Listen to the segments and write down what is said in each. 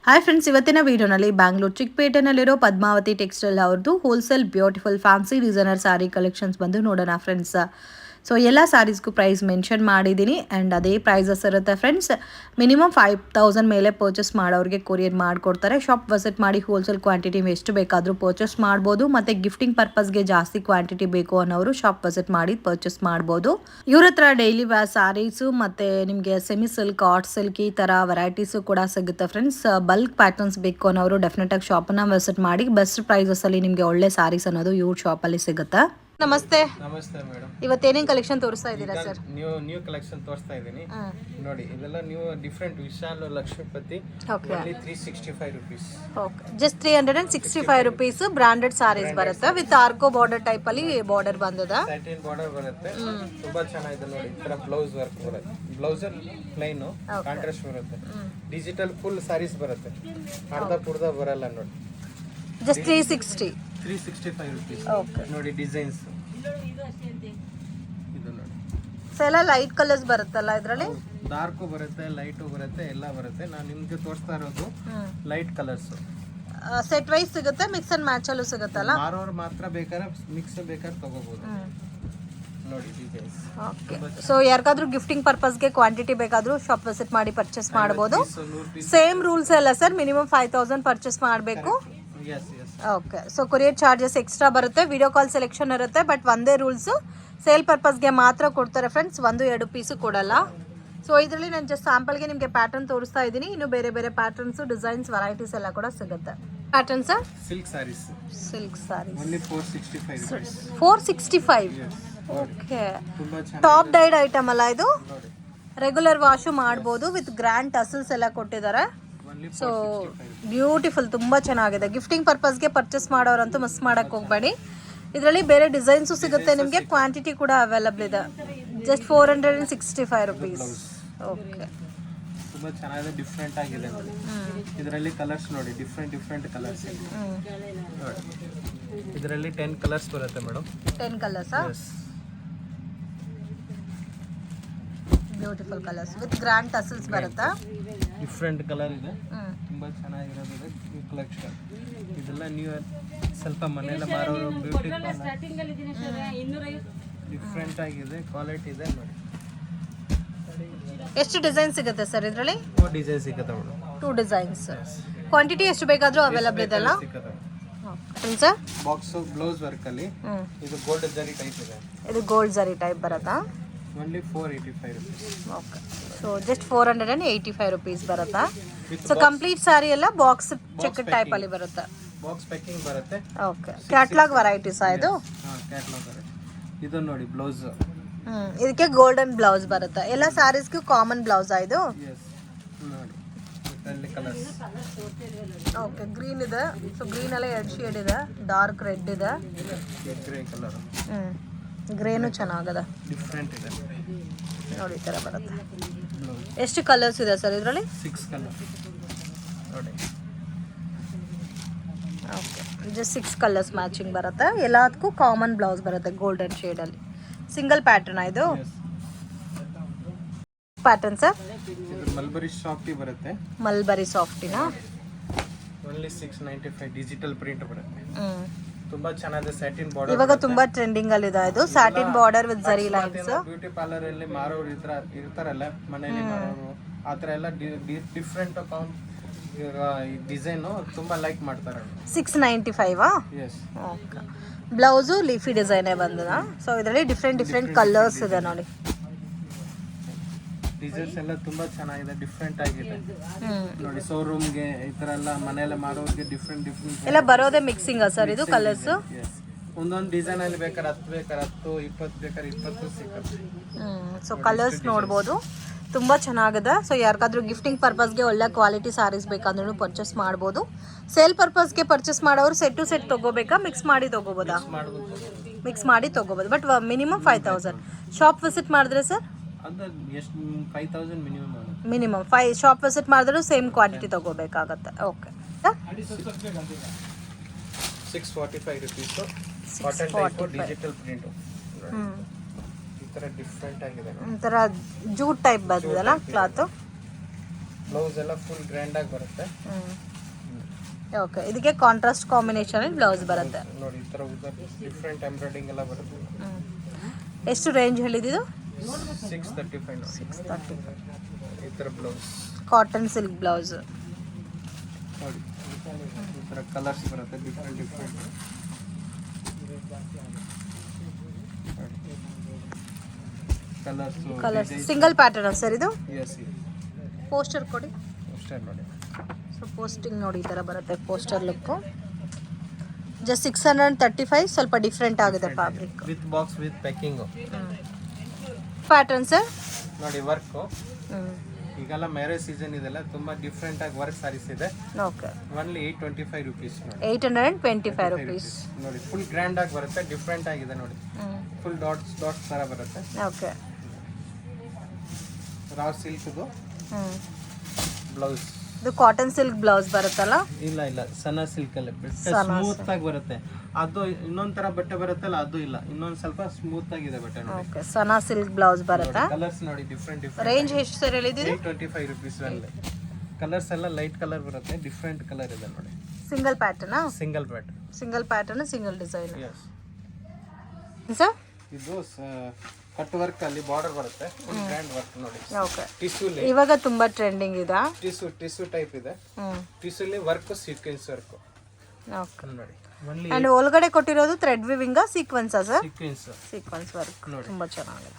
Hi friends, ಇವತ್ತಿನ ವಿಡಿಯೋನಲ್ಲಿ Bangalore ಚಿಕ್ಕಪೇಟೆನಲ್ಲಿರೋ Padmavati textile ಅವ್ರದ್ದು wholesale beautiful fancy designer sari collections ಬಂದು ನೋಡೋಣ ಫ್ರೆಂಡ್ಸ್. ಸೊ ಎಲ್ಲ ಸ್ಯಾರೀಸ್ಗೂ ಪ್ರೈಸ್ ಮೆನ್ಷನ್ ಮಾಡಿದ್ದೀನಿ ಆ್ಯಂಡ್ ಅದೇ ಪ್ರೈಸಸ್ ಇರುತ್ತೆ ಫ್ರೆಂಡ್ಸ್. ಮಿನಿಮಮ್ 5000 ಮೇಲೆ ಪರ್ಚೇಸ್ ಮಾಡೋರಿಗೆ ಕೊರಿಯರ್ ಮಾಡಿಕೊಡ್ತಾರೆ. ಶಾಪ್ ವಿಸಿಟ್ ಮಾಡಿ ಹೋಲ್ಸೇಲ್ ಕ್ವಾಂಟಿಟಿ ಎಷ್ಟು ಬೇಕಾದರೂ ಪರ್ಚೇಸ್ ಮಾಡ್ಬೋದು. ಮತ್ತು ಗಿಫ್ಟಿಂಗ್ ಪರ್ಪಸ್ಗೆ ಜಾಸ್ತಿ ಕ್ವಾಂಟಿಟಿ ಬೇಕು ಅನ್ನೋರು ಶಾಪ್ ವಿಸಿಟ್ ಮಾಡಿ ಪರ್ಚೇಸ್ ಮಾಡ್ಬೋದು. ಇವ್ರ ಹತ್ರ ಡೈಲಿ ವೇರ್ ಸ್ಯಾರೀಸು ಮತ್ತು ನಿಮಗೆ ಸೆಮಿ ಸಿಲ್ಕ್, ಆರ್ಟ್ ಸಿಲ್ಕ್ ಈ ಥರ ವೆರೈಟೀಸು ಕೂಡ ಸಿಗುತ್ತೆ ಫ್ರೆಂಡ್ಸ್. ಬಲ್ಕ್ ಪ್ಯಾಟರ್ನ್ಸ್ ಬೇಕು ಅನ್ನೋರು ಡೆಫಿನೆಟಾಗಿ ಶಾಪನ್ನು ವಿಸಿಟ್ ಮಾಡಿ. ಬೆಸ್ಟ್ ಪ್ರೈಸಸಲ್ಲಿ ನಿಮಗೆ ಒಳ್ಳೆ ಸ್ಯಾರೀಸ್ ಅನ್ನೋದು ಇವ್ರ ಶಾಪಲ್ಲಿ ಸಿಗುತ್ತೆ. ನಮಸ್ತೆ. ನಮಸ್ತೆ ಮೇಡಮ್. ಇವತ್ತೇನೇನು ಕಲೆಕ್ಷನ್ ತೋರಿಸ್ತಾ ಇದ್ದೀರಾ ಸರ್? ನ್ಯೂ ಕಲೆಕ್ಷನ್ ತೋರಿಸ್ತಾ ಇದ್ದೀನಿ ನೋಡಿ. ಇದೆಲ್ಲ new different Vishal Lakshmipathi. Only 365 rupees. Okay, just 365 rupees branded saris ಬರುತ್ತೆ ವಿತ್ ಆರ್ಕೋ ಬಾರ್ಡರ್ ಟೈಪ್ ಅಲ್ಲಿ ಬಾರ್ಡರ್ ಬಂದಿದೆ. ಸ್ಯಾಟಿನ್ ಬಾರ್ಡರ್ ಬರುತ್ತೆ. ತುಂಬಾ ಚೆನ್ನಾಗಿದೆ ನೋಡಿ. ಈ ತರ ಬ್ಲೌಸ್ ವರ್ಕ್ ಬರುತ್ತೆ. ಬ್ಲೌಸ್ ಪ್ಲೈನ್ ಕಾಂಟ್ರಾಸ್ಟ್ ಬರುತ್ತೆ. ಡಿಜಿಟಲ್ ಫುಲ್ ಸಾರೀಸ್ ಬರುತ್ತೆ. ಅರ್ಧ ಬರಲ್ಲ ನೋಡಿ. Just 365 rupees. ಓಕೆ ನೋಡಿ ಡಿಸೈನ್ಸ್ ಇದು ನೋಡಿ. ಸೊ ಎಲ್ಲ ಲೈಟ್ ಕಲರ್ಸ್ ಬರುತ್ತಲ್ಲ ಇದರಲ್ಲಿ? ಡಾರ್ಕು ಬರುತ್ತೆ, ಲೈಟು ಬರುತ್ತೆ, ಎಲ್ಲ ಬರುತ್ತೆ. ನಾನು ನಿಮ್ಗೆ ತೋರಿಸ್ತಾ ಇರೋದು ಲೈಟ್ ಕಲರ್ಸ್. ಸೆಟ್ ವೈಸ್ ಸಿಗುತ್ತೆ, ಮಿಕ್ಸ್ ಅಂಡ್ ಮ್ಯಾಚ್ ಅಲ್ಲೂ ಸಿಗುತ್ತಲ್ಲ? ಮಾರೋರು ಮಾತ್ರ ಬೇಕಾದ್ರೆ ಮಿಕ್ಸ್ ಬೇಕಾದ್ರೆ ತಗೋಬಹುದು ನೋಡಿ ಡಿಸೈನ್ಸ್. ಓಕೆ, ಸೊ ಯಾರಿಗಾದ್ರೂ ಗಿಫ್ಟಿಂಗ್ ಪರ್ಪಸ್ಗೆ ಕ್ವಾಂಟಿಟಿ ಬೇಕಾದ್ರೂ ಶಾಪ್ ವಿಸಿಟ್ ಮಾಡಿ ಪರ್ಚೇಸ್ ಮಾಡ್ಬೋದು. ಸೇಮ್ ರೂಲ್ಸ್ ಎಲ್ಲ ಸರ್, ಮಿನಿಮಮ್ 5000 ಪರ್ಚೇಸ್ ಮಾಡಬೇಕು. Okay, so courier charges extra ಬರುತ್ತೆ. ವಿಡಿಯೋ ಕಾಲ್ ಸೆಲೆಕ್ಷನ್ ಇರುತ್ತೆ, ಬಟ್ ಒಂದೇ ರೂಲ್ಸು, ಸೇಲ್ ಪರ್ಪಸ್ಗೆ ಮಾತ್ರ ಕೊಡ್ತಾರೆ ಫ್ರೆಂಡ್ಸ್. 1-2 ಪೀಸು ಕೊಡಲ್ಲ. ಸೊ ಇದರಲ್ಲಿ ನಾನು ಜಸ್ಟ್ ಸ್ಯಾಂಪಲ್ಗೆ ನಿಮಗೆ ಪ್ಯಾಟರ್ನ್ ತೋರಿಸ್ತಾ ಇದ್ದೀನಿ. ಇನ್ನು ಬೇರೆ ಬೇರೆ ಪ್ಯಾಟರ್ನ್ಸು, ಡಿಸೈನ್ಸ್, ವೆರೈಟೀಸ್ ಎಲ್ಲ ಕೂಡ ಸಿಗುತ್ತೆ. Patterns silk saris. Only 465 rupees. 465. Okay, top dyed item ಅಲ್ಲ ಇದು? ರೆಗ್ಯುಲರ್ ವಾಶು ಮಾಡ್ಬೋದು. ವಿತ್ ಗ್ರ್ಯಾಂಡ್ ಟಸಲ್ಸ್ ಎಲ್ಲ ಕೊಟ್ಟಿದ್ದಾರೆ. ಸೊ ಬ್ಯೂಟಿಫುಲ್, ತುಂಬ ಚೆನ್ನಾಗಿದೆ. ಗಿಫ್ಟಿಂಗ್ ಪರ್ಪಸ್ಗೆ ಪರ್ಚೇಸ್ ಮಾಡೋರಂತೂ ಮಿಸ್ ಮಾಡೋಕ್ಕೆ ಹೋಗಬೇಡಿ. ಇದರಲ್ಲಿ ಬೇರೆ ಡಿಸೈನ್ಸು ಸಿಗುತ್ತೆ ನಿಮಗೆ. ಕ್ವಾಂಟಿಟಿ ಕೂಡ ಅವೈಲಬಲ್ ಇದೆ. Just 465 rupees. ಓಕೆ, ತುಂಬ ಚೆನ್ನಾಗಿದೆ, ಡಿಫ್ರೆಂಟ್ ಆಗಿದೆ ನೋಡಿ. ಇದರಲ್ಲಿ ಕಲರ್ಸ್ ನೋಡಿ, ಡಿಫ್ರೆಂಟ್ ಕಲರ್ಸ್ ಇದೆ ನೋಡಿ. ಇದರಲ್ಲಿ 10 ಕಲರ್ಸ್ ಬರುತ್ತೆ ಮೇಡಮ್. 10 ಕಲರ್ಸಾ? Beautiful colours with grand tassels ಬರುತ್ತಾ? ಡಿಫ್ರೆಂಟ್ ಕಲರ್ ಇದೆ, ತುಂಬಾ ಚೆನ್ನಾಗಿರೋದಿದೆ ಈ ಕಲೆಕ್ಷನ್. ಇದೆಲ್ಲ ನ್ಯೂ, ಸ್ವಲ್ಪ ಮನೆಯಲ್ಲ ಮಾರೋರು ಬ್ಯೂಟಿ ಡಿಫ್ರೆಂಟ್ ಆಗಿದೆ, ಕ್ವಾಲಿಟಿ ಇದೆ ನೋಡಿ. ಎಷ್ಟು ಡಿಸೈನ್ ಸಿಗುತ್ತೆ ಸರ್ ಇದರಲ್ಲಿ? 2 ಡಿಸೈನ್ ಸಿಗುತ್ತೆ ಮೇಡಮ್. 2 ಡಿಸೈನ್ಸ್. ಕ್ವಾಂಟಿಟಿ ಎಷ್ಟು ಬೇಕಾದರೂ ಅವೈಲಬಲ್ ಇದೆ ಅಲ್ಲ ಸರ್? ಬಾಕ್ಸ್ ಬ್ಲೌಸ್ ವರ್ಕ್ ಅಲ್ಲಿ ಇದು ಗೋಲ್ಡ್ ಜರಿ ಟೈಪ್ ಇದೆ. ಇದು ಗೋಲ್ಡ್ ಜರಿ ಟೈಪ್ ಬರುತ್ತಾ? Only 485 rupees. Okay, so just 485 rupees ಬರುತ್ತಾ? ಸೊ ಕಂಪ್ಲೀಟ್ ಸಾರಿ ಎಲ್ಲ ಬಾಕ್ಸ್ ಚೆಕ್ ಟೈಪ್ ಅಲ್ಲಿ ಬರುತ್ತೆ. ಬಾಕ್ಸ್ ಪ್ಯಾಕಿಂಗ್ ಬರುತ್ತೆ. ಓಕೆ, ಕ್ಯಾಟಲಾಗ್ ವೆರೈಟೀಸ್ ಇದು? ಕ್ಯಾಟಲಾಗ್ ಬರುತ್ತೆ. ಇದು ನೋಡಿ ಬ್ಲೌಸ್. ಇದಕ್ಕೆ ಗೋಲ್ಡನ್ ಬ್ಲೌಸ್ ಬರುತ್ತೆ. ಎಲ್ಲ ಸ್ಯಾರೀಸ್ಗೂ ಕಾಮನ್ ಬ್ಲೌಸ್ ಇದು? ನೋಡಿ ಇದರಲ್ಲಿ ಕಲರ್ಸ್. ಓಕೆ, ಗ್ರೀನ್ ಇದೆ. ಸೊ ಗ್ರೀನ್ ಎಲ್ಲ 2 ಶೇಡ್ ಇದೆ. ಡಾರ್ಕ್ ರೆಡ್ ಇದೆ, ಗ್ರೇ ಕಲರ್. ಗ್ರೇನು ಚೆನ್ನಾಗಿದೆ, ಡಿಫ್ರೆಂಟ್ ಇದೆ ನೋಡಿ. ಈ ಥರ ಬರುತ್ತೆ. ಎಷ್ಟು ಕಲರ್ಸ್ ಇದೆ ಸರ್ ಇದರಲ್ಲಿ? 6 ಕಲರ್ ನೋಡಿ. ಓಕೆ, ಜಸ್ಟ್ 6 ಕಲರ್ಸ್ ಮ್ಯಾಚಿಂಗ್ ಬರುತ್ತೆ. ಎಲ್ಲದಕ್ಕೂ ಕಾಮನ್ ಬ್ಲೌಸ್ ಬರುತ್ತೆ ಗೋಲ್ಡನ್ ಶೇಡಲ್ಲಿ. ಸಿಂಗಲ್ ಪ್ಯಾಟರ್ನ್ ಇದು? Pattern sir? ಇದು ಮಲ್ಬರಿ ಸಾಫ್ಟಿ ಬರುತ್ತೆ. ಮಲ್ಬರಿ ಸಾಫ್ಟಿನಾ? ಓನ್ಲಿ 695. ಡಿಜಿಟಲ್ ಪ್ರಿಂಟ್ ಬರುತ್ತೆ. ತುಂಬಾ ಚೆನ್ನಾಗಿದೆ. ಸ್ಯಾಟಿನ್ ಬಾರ್ಡರ್ ಇವಾಗ ತುಂಬಾ ಟ್ರೆಂಡಿಂಗ್ ಅಲ್ಲಿ ಇದೆ ಇದು. ಸ್ಯಾಟಿನ್ ಬಾರ್ಡರ್ ವಿತ್ ಜರಿ ಲೈನ್ಸ್. ಬ್ಯೂಟಿ ಪಾರ್ಲರ್ ಅಲ್ಲಿ ಮಾರೋರು ಇರ್ತಾರಲ್ಲ, ಮನೆಯಲ್ಲಿ ಮಾರೋರು, ಆ ಥರ ಎಲ್ಲ ಡಿಫ್ರೆಂಟ್ ಡಿಸೈನ್ ತುಂಬಾ ಲೈಕ್ ಮಾಡ್ತಾರೆ. 695 ಎಸ್. ಓಕೆ, ಬ್ಲೌಸು ಲೀಫಿ ಡಿಸೈನೇ ಬಂದದ. ಸೊ ಇದರಲ್ಲಿ ಡಿಫ್ರೆಂಟ್ ಕಲರ್ಸ್ ಇದೆ ನೋಡಿ. ಡಿಸೈನ್ಸ್ ಎಲ್ಲ ತುಂಬಾ ಚೆನ್ನಾಗಿದೆ, ಡಿಫ್ರೆಂಟ್ ಆಗಿದೆ ನೋಡಿ. ಶೋರೂಮ್ಗೆ ಈ ತರ ಎಲ್ಲ ಮನೆಯಲ್ಲ ಮಾಡೋರಿಗೆ ಡಿಫ್ರೆಂಟ್ ಎಲ್ಲ ಬರೋದೇ ಮಿಕ್ಸಿಂಗ್ ಸರ್ ಇದು ಕಲರ್ಸ್? ಒಂದೊಂದು ಡಿಸೈನ್ ಅಲ್ಲಿ ಬೇಕಾದ್ರೆ 10 ಬೇಕಾದ್ರೆ 10, 20 ಬೇಕಾದ್ರೆ 20 ಸಿಗುತ್ತೆ. ಸೊ ಕಲರ್ಸ್ ನೋಡ್ಬೋದು, ತುಂಬ ಚೆನ್ನಾಗಿದೆ. ಸೊ ಯಾರಿಗಾದ್ರೂ ಗಿಫ್ಟಿಂಗ್ ಪರ್ಪಸ್ಗೆ ಒಳ್ಳೆ ಕ್ವಾಲಿಟಿ ಸ್ಯಾರೀಸ್ ಬೇಕಂದ್ರೂ ಪರ್ಚೇಸ್ ಮಾಡ್ಬೋದು. ಸೇಲ್ ಪರ್ಪಸ್ಗೆ ಪರ್ಚೇಸ್ ಮಾಡೋರು ಸೆಟ್ ಟು ಸೆಟ್ ತೊಗೋಬೇಕಾ, ಮಿಕ್ಸ್ ಮಾಡಿ ತೊಗೋಬೋದಾ? ಮಿಕ್ಸ್ ಮಾಡಿ ತೊಗೋಬೋದು, ಬಟ್ ಮಿನಿಮಮ್ 5000. ಶಾಪ್ ವಿಸಿಟ್ ಮಾಡಿದ್ರೆ ಸರ್? ಅದು ಎಷ್ಟು 5000 ಮಿನಿಮಮ್ 5 ಶಾಪ್ ವಿಸಿಟ್ ಮಾಡಿದ್ರು ಸೇಮ್ ಕ್ವಾಂಟಿಟಿ ತೊಗೋಬೇಕಾಗತ್ತೆ. Okay, 645 rupees. Cotton type digital print. ಈ ತರ ಡಿಫ್ರೆಂಟ್ ಆಗಿದೆ. ಒಂಥರ ಜೂಟ್ ಟೈಪ್ ಬಂದಿದೆಲ್ಲ ಕ್ಲಾತ್. ಬ್ಲೌಸ್ ಎಲ್ಲ ಫುಲ್ ಗ್ರ್ಯಾಂಡಾಗಿ ಬರುತ್ತೆ. ಓಕೆ, ಇದಕ್ಕೆ ಕಾಂಟ್ರಾಸ್ಟ್ ಕಾಂಬಿನೇಷನ್ ಬ್ಲೌಸ್ ಬರುತ್ತೆ ನೋಡಿ. ಈ ಥರ ಡಿಫ್ರೆಂಟ್ ಎಂಬ್ರಾಯ್ಡಿಂಗ್ ಎಲ್ಲ ಬರುತ್ತೆ. ಎಷ್ಟು ರೇಂಜ್ ಹೇಳಿದ್ದು? 635. 635. ಈ ಥರ ಬ್ಲೌಸ್ ಕಾಟನ್ ಸಿಲ್ಕ್ ಬ್ಲೌಸ್ ನೋಡಿ. ಈ ಥರ ಕಲರ್ಸ್ ಬರುತ್ತೆ different. Colours single pattern sir ಇದು? ಎಸ್. ಪೋಸ್ಟರ್ ಕೊಡಿ. ಪೋಸ್ಟರ್ ನೋಡಿ. ಸೊ ಪೋಸ್ಟಿಂಗ್ ನೋಡಿ ಈ ಥರ ಬರುತ್ತೆ ಪೋಸ್ಟರ್ ಲುಕ್ಕು. ಜಸ್ಟ್ 635. ಸ್ವಲ್ಪ ಡಿಫ್ರೆಂಟ್ ಆಗಿದೆ fabric. With box with packing. Pattern sir ನೋಡಿ ವರ್ಕು. ಈಗೆಲ್ಲ ಮ್ಯಾರೇಜ್ ಸೀಸನ್ ಇದೆಲ್ಲ ತುಂಬಾ ಡಿಫ್ರೆಂಟ್ ಆಗಿ ವರ್ಕ್ ಸಾರೀಸ್ ಇದೆ. ಓಕೆ, ಓನ್ಲಿ 825 rupees ನೋಡಿ. 825 rupees ನೋಡಿ. ಫುಲ್ ಗ್ರ್ಯಾಂಡ್ ಆಗಿ ಬರುತ್ತೆ, ಡಿಫ್ರೆಂಟ್ ಆಗಿದೆ ನೋಡಿ. ಫುಲ್ ಡಾಟ್ಸ್ ತರ ಬರುತ್ತೆ. ಓಕೆ, ರಾ ಸಿಲ್ಕ್ದು ಬ್ಲೌಸ್. ಇದು ಕಾಟನ್ ಸಿಲ್ಕ್ ಬ್ಲೌಸ್ ಬರುತ್ತಲ್ಲ? ಇಲ್ಲ ಸಣ್ಣ ಸಿಲ್ಕ್ ಅಲ್ಲಿ ಸ್ಮೂತ್ ಆಗಿ ಬರುತ್ತೆ. ಅದು ಇನ್ನೊಂದ್ ತರ ಬಟ್ಟೆ ಬರುತ್ತಲ್ಲ, ಅದು ಇಲ್ಲ, ಇನ್ನೊಂದ್ ಸ್ವಲ್ಪ ಸ್ಮೂತ್ ಆಗಿದೆ ಬಟ್ಟೆ ನೋಡಿ. ಓಕೆ, ಸಣ್ಣ ಸಿಲ್ಕ್ ಬ್ಲೌಸ್ ಬರುತ್ತೆ. ಕಲರ್ಸ್ ನೋಡಿ ಡಿಫ್ರೆಂಟ್. ರೇಂಜ್ ಎಷ್ಟು ಸರ್ ಹೇಳಿದ್ದೀರಿ? 825 rupees ಅಲ್ಲಿ. ಕಲರ್ಸ್ ಎಲ್ಲ ಲೈಟ್ ಕಲರ್ ಬರುತ್ತೆ, ಡಿಫ್ರೆಂಟ್ ಕಲರ್ ಇದೆ ನೋಡಿ. ಸಿಂಗಲ್ ಪ್ಯಾಟರ್ನಾ? Single pattern. Single design. Yes. Sir ಇದು ಕಟ್ ವರ್ಕ್ ಅಲ್ಲಿ ಬಾರ್ಡರ್ ಬರುತ್ತೆ, ಫುಲ್ ಗ್ರ್ಯಾಂಡ್ ವರ್ಕ್ ನೋಡಿ. ಓಕೆ, ಟಿಶ್ಯೂ ಇವಾಗ ತುಂಬಾ ಟ್ರೆಂಡಿಂಗ್ ಇದೆ. ಟಿಶ್ಯೂ ಟೈಪ್ ಇದೆ. ಟಿಶ್ಯೂಲಿ ವರ್ಕ್ ಸೀಕ್ವೆನ್ಸ್ ವರ್ಕ್. ಓಕೆ ನೋಡಿ. ಓನ್ಲಿ ಅಂಡ್ ಒಳಗಡೆ ಕೊಟ್ಟಿರೋದು ಥ್ರೆಡ್ ವಿವಿಂಗ್ ಸೀಕ್ವೆನ್ಸಾ ಸರ್? ಸೀಕ್ವೆನ್ಸ್ ವರ್ಕ್ ತುಂಬಾ ಚೆನ್ನಾಗಿದೆ.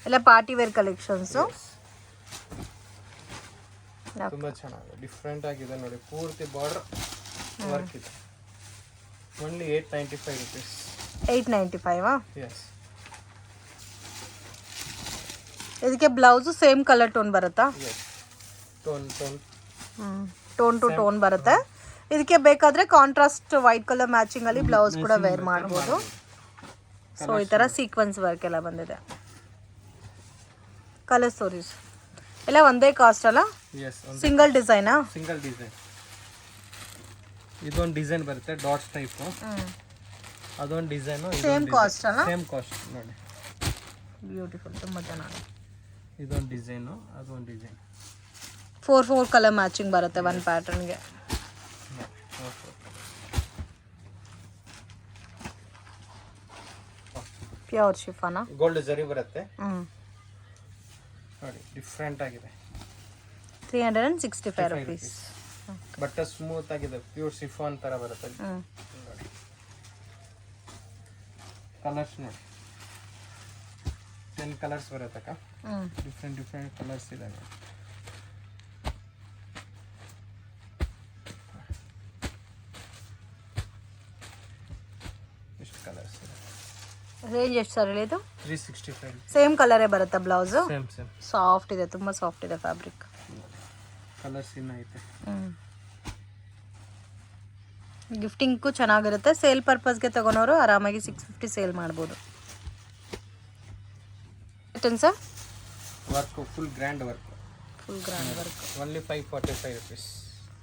ಎಲ್ಲ ಪಾರ್ಟಿ ವೇರ್ ಕಲೆಕ್ಷನ್ಸ್. ತುಂಬಾ ಚೆನ್ನಾಗಿದೆ, ಡಿಫ್ರೆಂಟ್ ಆಗಿದೆ ನೋಡಿ. ಪೂರ್ತಿ ಬಾರ್ಡರ್ ವರ್ಕ್ ಇದೆ. Only 895 rupees. 895. ಎಸ್. ಇದಕ್ಕೆ ಬ್ಲೌಸ್ ಸೇಮ್ ಕಲರ್ ಟೋನ್ ಬರುತ್ತಾ? ಎಸ್, ಟೋನ್ ಟು ಟೋನ್ ಬರುತ್ತೆ. ಇದಕ್ಕೆ ಬೇಕಾದ್ರೆ ಕಾಂಟ್ರಾಸ್ಟ್ ವೈಟ್ ಕಲರ್ ಮ್ಯಾಚಿಂಗ್ ಅಲ್ಲಿ ಬ್ಲೌಸ್ ಕೂಡ ವೇರ್ ಮಾಡ್ಬೋದು. ಸೊ ಈ ತರ ಸೀಕ್ವೆನ್ಸ್ ವರ್ಕ್ ಎಲ್ಲ ಬಂದಿದೆ. ಕಲರ್ ಸ್ಟೋರೀಸ್ ಎಲ್ಲ ಒಂದೇ ಕಾಸ್ಟ್ ಅಲ್ಲ? ಸಿಂಗಲ್ ಡಿಸೈನಾ? Single design. ಇದೊಂದು ಡಿಸೈನ್ ಬರುತ್ತೆ ಡಾಟ್ಸ್ ಟೈಪ್. ಅದೊಂದು ಡಿಸೈನ್. ಸೇಮ್ ಕಾಸ್ಟ್ ಅಲ್ಲ? ಸೇಮ್ ಕಾಸ್ಟ್ ನೋಡಿ. ಬ್ಯೂಟಿಫುಲ್, ತುಂಬಾ ಚೆನ್ನಾಗಿದೆ. ಇದೊಂದು ಡಿಸೈನ್, ಅದೊಂದು ಡಿಸೈನ್. 4 ಕಲರ್ ಮ್ಯಾಚಿಂಗ್ ಬರುತ್ತೆ ಒಂದು ಪ್ಯಾಟರ್ನ್ಗೆ. ಪ್ಯೂರ್ ಶಿಫಾನಾ? ಗೋಲ್ಡ್ ಜರಿ ಬರುತ್ತೆ ನೋಡಿ, ಡಿಫ್ರೆಂಟ್ ಆಗಿದೆ. 365 rupees. ಬಟ್ಟೆ ಸ್ಮೂತ್ ಆಗಿದೆ, ಪ್ಯೂರ್ ಶಿಫಾನ್ ತರ ಬರುತ್ತೆ ನೋಡಿ. ಕಲರ್ಸ್ ನೋಡಿ, 10 ಕಲರ್ಸ್ ಬರುತ್ತೆ ಅಕ್ಕ. ಡಿಫ್ರೆಂಟ್ ಕಲರ್ಸ್ ಇದೆ ನೋಡಿ. ಎಷ್ಟು ಕಲರ್ಸ್ ಇದೆ. ರೇಂಜ್ ಎಷ್ಟು ಸರ್ ಹೇಳಿದ್ದು? 365. ಸೇಮ್ ಕಲರೇ ಬರುತ್ತಾ ಬ್ಲೌಸ್? ಸೇಮ್ ಸಾಫ್ಟ್ ಇದೆ, ತುಂಬಾ ಸಾಫ್ಟ್ ಇದೆ ಫ್ಯಾಬ್ರಿಕ್. ಕಲರ್ಸ್ ಇನ್ನ ಐತೆ. ಗಿಫ್ಟಿಂಗ್ಗೂ ಚೆನ್ನಾಗಿರುತ್ತೆ. ಸೇಲ್ ಪರ್ಪಸ್ಗೆ ತಗೊಳೋರು ಆರಾಮಾಗಿ 650 ಸೇಲ್ ಮಾಡ್ಬೋದು. Sir work full grand work. Only 545 rupees.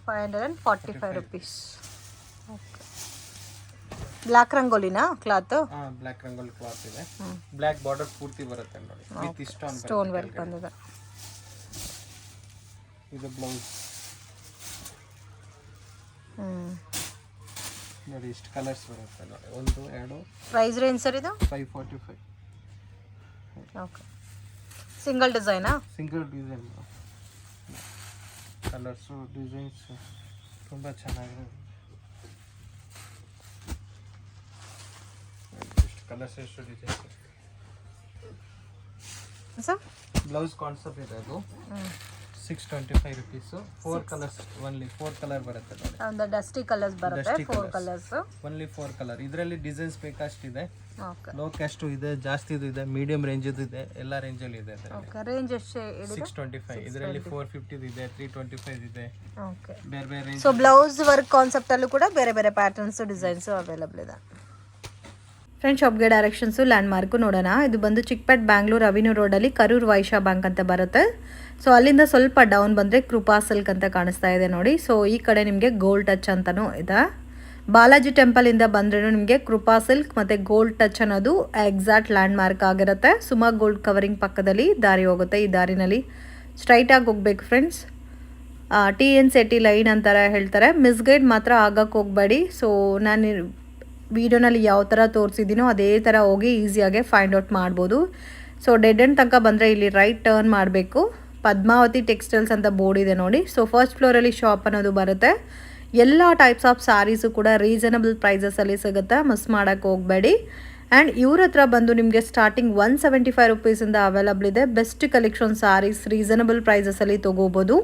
545 rupees. Okay, black ರಂಗೋಲಿನಾ ಕ್ಲಾತ್? ಬ್ಲ್ಯಾಕ್ ರಂಗೋಲಿ ಕ್ಲಾತ್ ಇದೆ. ಬ್ಲ್ಯಾಕ್ ಬಾರ್ಡರ್ ಪೂರ್ತಿ ಬರುತ್ತೆ ನೋಡಿ, ವಿತ್ ಸ್ಟೋನ್ ವರ್ಕ್ ಬಂದಿದೆ. ಇದು ಬ್ಲೌಸ್ ನೋಡಿ. ಇಷ್ಟು ಕಲರ್ಸ್ ಬರುತ್ತೆ ನೋಡಿ. 1 2. ಪ್ರೈಸ್ ರೇಂಜ್ ಸರ್ ಇದು? 545. ಓಕೆ, ಸಿಂಗಲ್ ಡಿಸೈನಾ? Single design. ಕಲರ್ಸು ಡಿಸೈನ್ಸ್ ತುಂಬ ಚೆನ್ನಾಗಿದೆ. ಎಷ್ಟು ಕಲರ್ಸ್, ಎಷ್ಟು ಡಿಸೈನ್ಸ್. ಸರ್ ಬ್ಲೌಸ್ ಕಾನ್ಸೆಪ್ಟ್ ಇದೆ ಅದು. 625 rupees. 4 ಕಲರ್ಸ್, ಓನ್ಲಿ 4 ಕಲರ್ ಬರುತ್ತೆ ನೋಡಿ. ಒಂದು ಡಸ್ಟಿ ಕಲರ್ಸ್ ಬರುತ್ತೆ. 4 ಕಲರ್ಸ್, ಓನ್ಲಿ 4 ಕಲರ್. ಇದರಲ್ಲಿ ಡಿಸೈನ್ಸ್ ಬೇಕಷ್ಟಿದೆ. ಓಕೆ, ಲೋ ಕ್ಯಾಸ್ಟ್ ಇದೆ, ಜಾಸ್ತಿದು ಇದೆ, ಮೀಡಿಯಂ ರೇಂಜ್ ಇದೆ, ಎಲ್ಲ ರೇಂಜಲ್ಲಿ ಇದೆ. ಓಕೆ, ರೇಂಜ್ ಎಷ್ಟು ಹೇಳಿದೆ? 625. ಇದರಲ್ಲಿ 450 ಇದೆ, 325 ಇದೆ. ಓಕೆ, ಬೇರೆ ಬೇರೆ range. So blouse work concept ಅಲ್ಲೂ ಕೂಡ ಬೇರೆ ಬೇರೆ ಪ್ಯಾಟರ್ನ್ಸ್ ಡಿಸೈನ್ಸ್ ಅವೈಲಬಲ್ ಇದೆ. ಫ್ರೆಂಡ್ಸ್, ಶಾಪ್ಗೆ ಡೈರೆಕ್ಷನ್ಸು ಲ್ಯಾಂಡ್ ಮಾರ್ಕು ನೋಡೋಣ. ಇದು ಬಂದು ಚಿಕ್ಕಪೇಟ್ ಬ್ಯಾಂಗ್ಳೂರ್ ಅವಿನ್ಯೂ ರೋಡಲ್ಲಿ ಕರೂರ್ ವೈಶ್ಯ ಬ್ಯಾಂಕ್ ಅಂತ ಬರುತ್ತೆ. ಸೊ ಅಲ್ಲಿಂದ ಸ್ವಲ್ಪ ಡೌನ್ ಬಂದರೆ ಕೃಪಾ ಸಿಲ್ಕ್ ಅಂತ ಕಾಣಿಸ್ತಾ ಇದೆ ನೋಡಿ. ಸೊ ಈ ಕಡೆ ನಿಮಗೆ ಗೋಲ್ಡ್ ಟಚ್ ಅಂತಲೂ ಇದೆ. ಬಾಲಾಜಿ ಟೆಂಪಲಿಂದ ಬಂದ್ರೂ ನಿಮಗೆ ಕೃಪಾ ಸಿಲ್ಕ್ ಮತ್ತು ಗೋಲ್ಡ್ ಟಚ್ ಅನ್ನೋದು ಎಕ್ಸಾಕ್ಟ್ ಲ್ಯಾಂಡ್ ಮಾರ್ಕ್ ಆಗಿರುತ್ತೆ. ಸುಮಾ ಗೋಲ್ಡ್ ಕವರಿಂಗ್ ಪಕ್ಕದಲ್ಲಿ ದಾರಿ ಹೋಗುತ್ತೆ. ಈ ದಾರಿನಲ್ಲಿ ಸ್ಟ್ರೈಟಾಗಿ ಹೋಗ್ಬೇಕು ಫ್ರೆಂಡ್ಸ್. TN Setty ಲೈನ್ ಅಂತಾರೆ ಹೇಳ್ತಾರೆ. ಮಿಸ್ಗೈಡ್ ಮಾತ್ರ ಆಗಕ್ಕೆ ಹೋಗಬೇಡಿ. ಸೊ ನಾನು ವಿಡಿಯೋನಲ್ಲಿ ಯಾವ ಥರ ತೋರಿಸಿದ್ದೀನೋ ಅದೇ ಥರ ಹೋಗಿ ಈಸಿಯಾಗೆ ಫೈಂಡ್ ಔಟ್ ಮಾಡ್ಬೋದು. ಸೊ ಡೆಡ್ ಎಂಡ್ ತನಕ ಬಂದರೆ ಇಲ್ಲಿ ರೈಟ್ ಟರ್ನ್ ಮಾಡಬೇಕು. ಪದ್ಮಾವತಿ ಟೆಕ್ಸ್ಟೈಲ್ಸ್ ಅಂತ ಬೋರ್ಡ್ ಇದೆ ನೋಡಿ. ಸೊ ಫಸ್ಟ್ ಫ್ಲೋರಲ್ಲಿ ಶಾಪ್ ಅನ್ನೋದು ಬರುತ್ತೆ. ಎಲ್ಲ ಟೈಪ್ಸ್ ಆಫ್ ಸ್ಯಾರೀಸು ಕೂಡ ರೀಸನಬಲ್ ಪ್ರೈಸಸಲ್ಲಿ ಸಿಗುತ್ತೆ, ಮಿಸ್ ಮಾಡೋಕ್ಕೆ ಹೋಗಬೇಡಿ. ಆ್ಯಂಡ್ ಇವ್ರ ಹತ್ರ ಬಂದು ನಿಮಗೆ ಸ್ಟಾರ್ಟಿಂಗ್ 175 ರುಪೀಸಿಂದ ಅವೈಲಬಲ್ ಇದೆ. ಬೆಸ್ಟ್ ಕಲೆಕ್ಷನ್ ಸ್ಯಾರೀಸ್ ರೀಸನಬಲ್ ಪ್ರೈಸಸಲ್ಲಿ ತೊಗೋಬೋದು.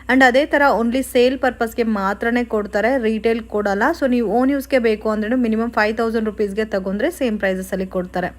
ಆ್ಯಂಡ್ ಅದೇ ಥರ ಓನ್ಲಿ ಸೇಲ್ ಪರ್ಪಸ್ಗೆ ಮಾತ್ರನೇ ಕೊಡ್ತಾರೆ, ರೀಟೇಲ್ ಕೊಡಲ್ಲ. ಸೊ ನೀವು ಓನ್ ಯೂಸ್ಗೆ ಬೇಕು ಅಂದ್ರೂ ಮಿನಿಮಮ್ 5000 ರುಪೀಸ್ಗೆ ತಗೊಂಡ್ರೆ ಸೇಮ್ ಪ್ರೈಸಸಲ್ಲಿ ಕೊಡ್ತಾರೆ.